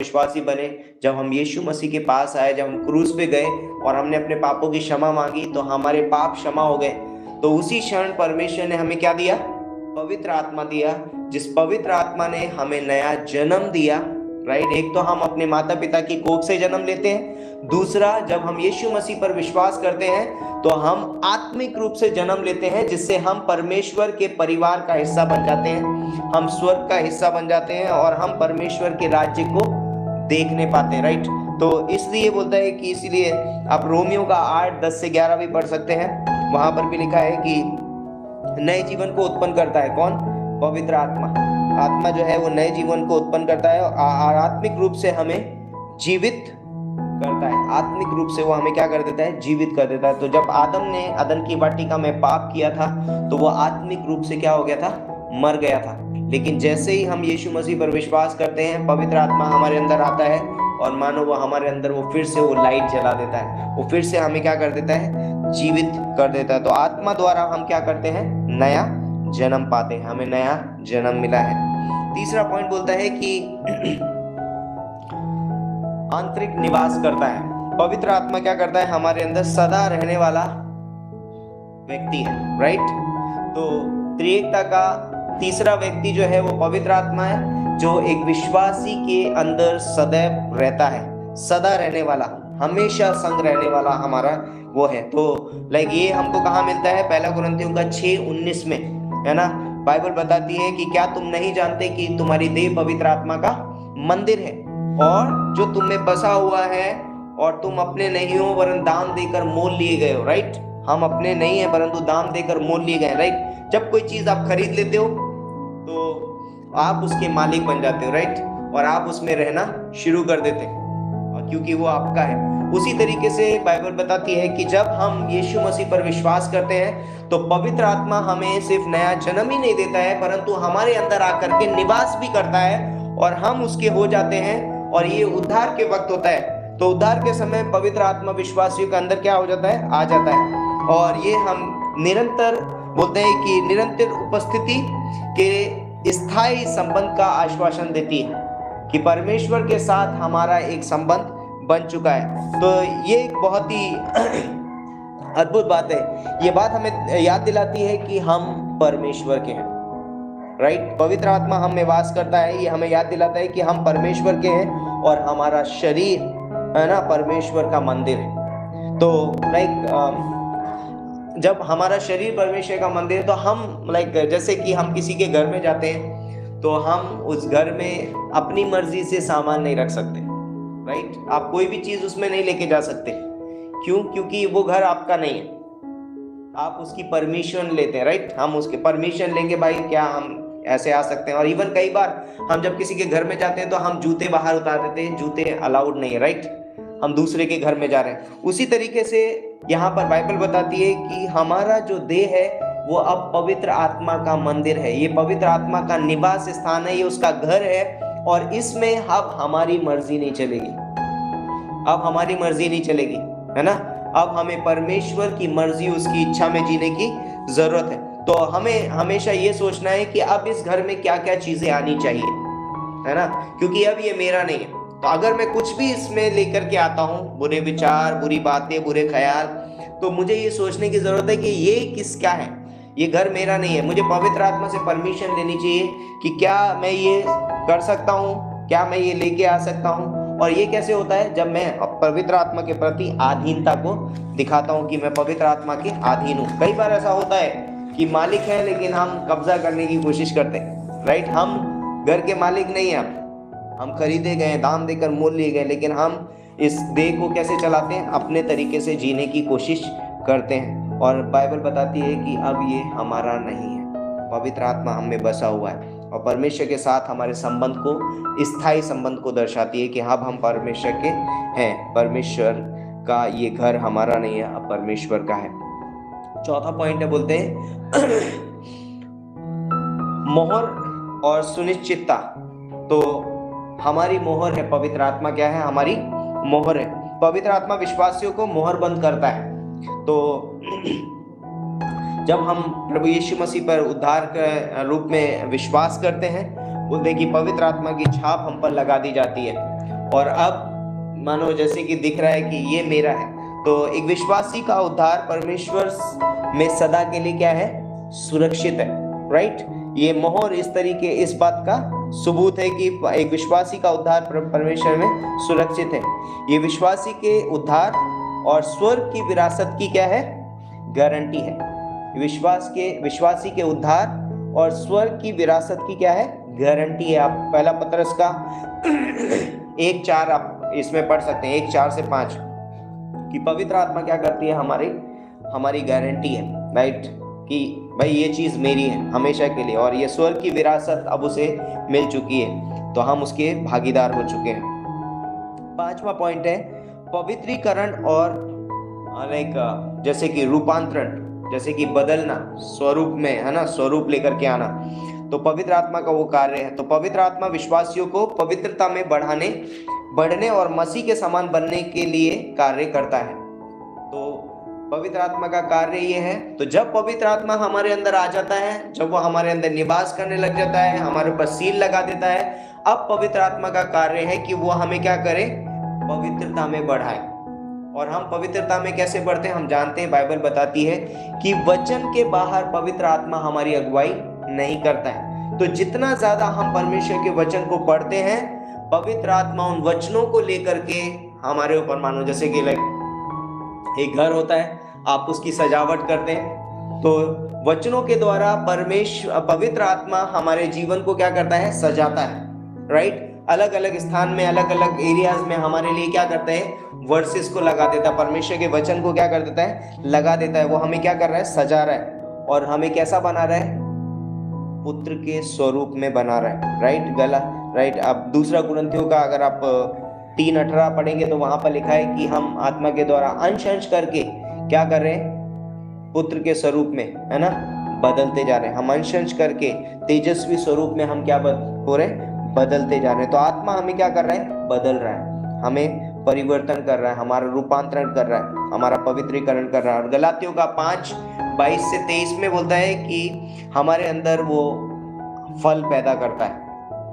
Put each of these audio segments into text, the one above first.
विश्वासी बने, जब हम यीशु मसीह के पास आए, जब हम क्रूस पे गए और हमने अपने पापों की क्षमा मांगी तो हमारे पाप क्षमा हो गए। तो उसी क्षण परमेश्वर ने हमें क्या दिया? पवित्र आत्मा दिया, जिस पवित्र आत्मा ने हमें नया जन्म दिया, राइट। एक तो हम अपने माता पिता की कोख से जन्म लेते हैं, दूसरा जब हम यीशु मसीह पर विश्वास करते हैं तो हम आत्मिक रूप से जन्म लेते हैं, जिससे हम परमेश्वर के परिवार का हिस्सा बन जाते हैं, हम स्वर्ग का हिस्सा बन जाते हैं और हम परमेश्वर के राज्य को देखने पाते हैं, राइट। तो इसलिए बोलता है कि इसीलिए आप रोमियो का 8:10 से 11 भी पढ़ सकते हैं, वहां पर भी लिखा है कि नए जीवन को उत्पन्न करता है कौन? पवित्र आत्मा। आत्मा जो है वो नए जीवन को उत्पन्न करता है और आत्मिक रूप से हमें जीवित करता है। आत्मिक रूप से वो हमें क्या कर देता है? जीवित कर देता है। तो जब आदम ने अदन की वाटिका में पाप किया था तो वो आत्मिक रूप से क्या हो गया था? मर गया था। लेकिन जैसे ही हम यीशु मसीह पर विश्वास करते हैं, पवित्र आत्मा हमारे अंदर आता है और मानो वो हमारे अंदर वो फिर से वो लाइट जला देता है, वो फिर से हमें क्या कर देता है? जीवित कर देता है। तो आत्मा द्वारा हम क्या करते हैं? नया जन्म पाते हैं, हमें नया जन्म मिला है। तीसरा पॉइंट बोलता है कि आंतरिक निवास करता है। पवित्र आत्मा क्या करता है? हमारे अंदर सदा रहने वाला व्यक्ति है, राइट। तो त्रिएकता का तीसरा व्यक्ति जो है वो पवित्र आत्मा है, जो एक विश्वासी के अंदर सदैव रहता है, सदा रहने वाला, हमेशा संग रहने वाला हमारा वो है। तो लाइक ये हमको कहाँ मिलता है? पहला कुरिन्थियों का 6:19 में, है ना। बाइबल बताती है कि क्या तुम नहीं जानते कि तुम्हारी देह पवित्र आत्मा का मंदिर है और जो तुम में बसा हुआ है और तुम अपने नहीं हो वरन दाम देकर मोल लिए गए हो, राइट। हम अपने नहीं है परंतु दाम देकर मोल लिए गए, राइट। जब कोई चीज आप खरीद लेते हो तो आप उसके मालिक बन जाते हो, राइट, और आप उसमें रहना शुरू कर देते हैं क्योंकि वो आपका है। उसी तरीके से बाइबल बताती है कि जब हम यीशु मसीह पर विश्वास करते हैं तो पवित्र आत्मा हमें सिर्फ नया जन्म ही नहीं देता है परंतु हमारे अंदर आकर के निवास भी करता है और हम उसके हो जाते हैं। और ये उद्धार के वक्त होता है, तो उद्धार के समय पवित्र आत्मा विश्वासियों के अंदर क्या हो जाता है? आ जाता है। और ये हम निरंतर बोलते हैं कि निरंतर उपस्थिति के स्थायी संबंध का आश्वासन देती है कि परमेश्वर के साथ हमारा एक संबंध बन चुका है। तो ये एक बहुत ही अद्भुत बात है। ये बात हमें याद दिलाती है कि हम परमेश्वर के हैं, राइट। पवित्र आत्मा हम में वास करता है, ये हमें याद दिलाता है कि हम परमेश्वर के हैं और हमारा शरीर है ना परमेश्वर का मंदिर है। तो लाइक जब हमारा शरीर परमेश्वर का मंदिर है तो हम लाइक जैसे कि हम किसी के घर में जाते हैं तो हम उस घर में अपनी मर्जी से सामान नहीं रख सकते, राइट। आप कोई भी चीज उसमें नहीं लेके जा सकते। क्यों? क्योंकि वो घर आपका नहीं है, आप उसकी परमिशन लेते हैं, राइट। हम उसके परमिशन लेंगे, भाई क्या हम ऐसे आ सकते हैं। और इवन कई बार हम जब किसी के घर में जाते हैं तो हम जूते बाहर उतार देते हैं, जूते अलाउड नहीं है, राइट। हम दूसरे के घर में जा रहे हैं। उसी तरीके से यहाँ पर बाइबल बताती है कि हमारा जो देह है वो अब पवित्र आत्मा का मंदिर है, ये पवित्र आत्मा का निवास स्थान है, ये उसका घर है। और इसमें अब हमारी मर्जी नहीं चलेगी, अब हमारी मर्जी नहीं चलेगी, है ना। अब हमें परमेश्वर की मर्जी, उसकी इच्छा में जीने की जरूरत है। तो हमें हमेशा ये सोचना है कि अब इस घर में क्या क्या चीजें आनी चाहिए, है ना, क्योंकि अब ये मेरा नहीं है। तो अगर मैं कुछ भी इसमें लेकर के आता हूँ, बुरे विचार, बुरी बातें, बुरे ख्याल, तो मुझे ये सोचने की जरूरत है कि ये क्या है, ये घर मेरा नहीं है। मुझे पवित्र आत्मा से परमिशन लेनी चाहिए कि क्या मैं ये कर सकता हूँ, क्या मैं ये लेके आ सकता हूँ। और ये कैसे होता है? जब मैं पवित्र आत्मा के प्रति अधीनता को दिखाता हूँ कि मैं पवित्र आत्मा के अधीन हूँ। कई बार ऐसा होता है कि मालिक है लेकिन हम कब्जा करने की कोशिश करते हैं, राइट। हम घर के मालिक नहीं हैं, हम खरीदे गए, दाम देकर मोल लिए गए, लेकिन हम इस देह को कैसे चलाते हैं? अपने तरीके से जीने की कोशिश करते हैं। और बाइबल बताती है कि अब ये हमारा नहीं है, पवित्र आत्मा हम में बसा हुआ है। और परमेश्वर के साथ हमारे संबंध को, स्थायी संबंध को दर्शाती है कि अब हम परमेश्वर के हैं, परमेश्वर का ये घर हमारा नहीं है, अब परमेश्वर का है। चौथा पॉइंट है, बोलते हैं मोहर और सुनिश्चितता। तो हमारी मोहर है पवित्र आत्मा। क्या है? हमारी मोहर है। पवित्र आत्मा विश्वासियों को मोहर बंद करता है। तो जब हम प्रभु यीशु मसीह पर उद्धार के रूप में विश्वास करते हैं, बोलते हैं कि पवित्र आत्मा की छाप हम पर लगा दी जाती है और अब मानो जैसे कि दिख रहा है कि ये मेरा है। तो एक विश्वासी का उद्धार परमेश्वर में सदा के लिए क्या है, सुरक्षित है, राइट। ये मोहर इस तरीके इस बात का सबूत है कि एक विश्वासी का उद्धार परमेश्वर में सुरक्षित है। ये विश्वासी के उद्धार और स्वर्ग की विरासत की क्या है, गारंटी है। विश्वासी के उद्धार और स्वर्ग की विरासत की क्या है, गारंटी है। आप पहला पतरस का 1:4 आप इसमें पढ़ सकते हैं, 1:4 से 5 कि पवित्र आत्मा क्या करती है, हमारी गारंटी है, राइट, कि भाई ये चीज मेरी है हमेशा के लिए, और ये स्वर्ग की विरासत अब उसे मिल चुकी है, तो हम उसके भागीदार हो चुके हैं। 5वां पॉइंट है पवित्रीकरण और जैसे कि रूपांतरण, जैसे कि बदलना, स्वरूप में, है ना, स्वरूप लेकर के आना, तो पवित्र आत्मा का वो कार्य है। तो पवित्र आत्मा विश्वासियों को पवित्रता में बढ़ने और मसीह के समान बनने के लिए कार्य करता है। तो पवित्र आत्मा का कार्य ये है। तो जब पवित्र आत्मा हमारे अंदर आ जाता है, जब वो हमारे अंदर निवास करने लग जाता है, हमारे ऊपर सील लगा देता है, अब पवित्र आत्मा का कार्य है कि वो हमें क्या करे, पवित्रता में बढ़ाए। और हम पवित्रता में कैसे बढ़ते हैं, हम जानते हैं, बाइबल बताती है कि वचन के बाहर पवित्र आत्मा हमारी अगुवाई नहीं करता है। तो जितना ज्यादा हम परमेश्वर के वचन को पढ़ते हैं, पवित्र आत्मा उन वचनों को लेकर के हमारे ऊपर, मानो जैसे कि एक घर होता है, आप उसकी सजावट करते हैं, तो वचनों के द्वारा पवित्र आत्मा हमारे जीवन को क्या करता है, सजाता है, राइट। अलग अलग स्थान में, अलग अलग एरियाज में हमारे लिए क्या करता है, वर्सेस को लगा देता है, परमेश्वर के वचन को क्या कर देता है, लगा देता है। वो हमें क्या कर रहा है, सजा रहा है, और हमें कैसा बना रहा है, पुत्र के स्वरूप में बना रहा है, राइट। अब दूसरा कुरिन्थियों का अगर आप 3:18 पढ़ेंगे तो वहां पर लिखा है कि हम आत्मा के द्वारा अंश करके क्या कर रहे हैं, पुत्र के स्वरूप में, है ना, बदलते जा रहे हैं। हम अंश करके तेजस्वी स्वरूप में हम क्या हो रहे हैं, बदलते जा रहे हैं। तो आत्मा हमें क्या कर रहा है, बदल रहा है, हमें परिवर्तन कर रहा है, हमारा रूपांतरण कर रहा है, हमारा पवित्रीकरण कर रहा है। और गलातियों का 5:22 से 23 में बोलता है कि हमारे अंदर वो फल पैदा करता है,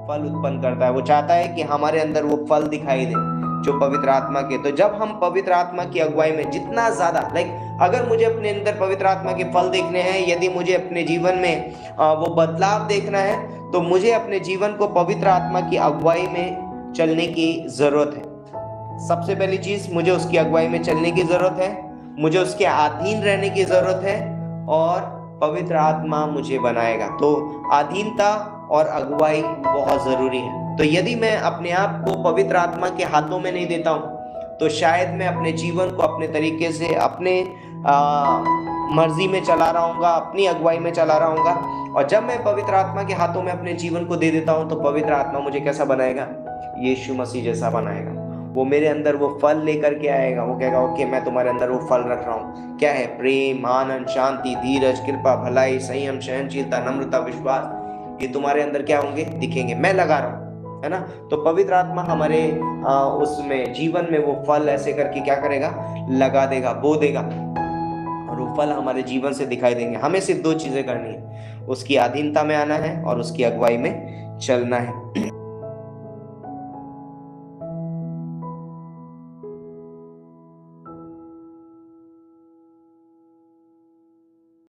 फल उत्पन्न करता है। वो चाहता है कि हमारे अंदर वो फल दिखाई दे जो पवित्र आत्मा के। तो जब हम पवित्र आत्मा की अगुवाई में जितना ज्यादा, अगर मुझे अपने अंदर पवित्र आत्मा के फल देखने हैं, यदि मुझे अपने जीवन में वो बदलाव देखना है, तो मुझे अपने जीवन को पवित्र आत्मा की अगुवाई में चलने की जरूरत है। सबसे पहली चीज, मुझे उसकी अगुवाई में चलने की जरूरत है, मुझे उसके अधीन रहने की जरूरत है, और पवित्र आत्मा मुझे बनाएगा। तो अधीनता और अगुवाई बहुत जरूरी है। तो यदि मैं अपने आप को पवित्र आत्मा के हाथों में नहीं देता हूं, तो शायद मैं अपने जीवन को अपने तरीके से, अपने मर्जी में चला रहा हूँगा, अपनी अगुवाई में चला रहा हूँगा। और जब मैं पवित्र आत्मा के हाथों में अपने जीवन को दे देता हूँ, तो पवित्र आत्मा मुझे कैसा बनाएगा, यीशु मसीह जैसा बनाएगा। वो मेरे अंदर वो फल लेकर के आएगा। वो कहेगा, ओके, मैं तुम्हारे अंदर वो फल रख रहा हूँ। क्या है, प्रेम, आनंद, शांति, धीरज, कृपा, भलाई, संयम, सहनशीलता, नम्रता, विश्वास, ये तुम्हारे अंदर क्या होंगे, दिखेंगे, मैं लगा रहा हूँ, है ना। तो पवित्र आत्मा हमारे उसमें जीवन में वो फल ऐसे करके क्या करेगा, लगा देगा, बो देगा, और वो फल हमारे जीवन से दिखाई देंगे। हमें सिर्फ 2 चीजें करनी है, उसकी अधीनता में आना है और उसकी अगुवाई में चलना है।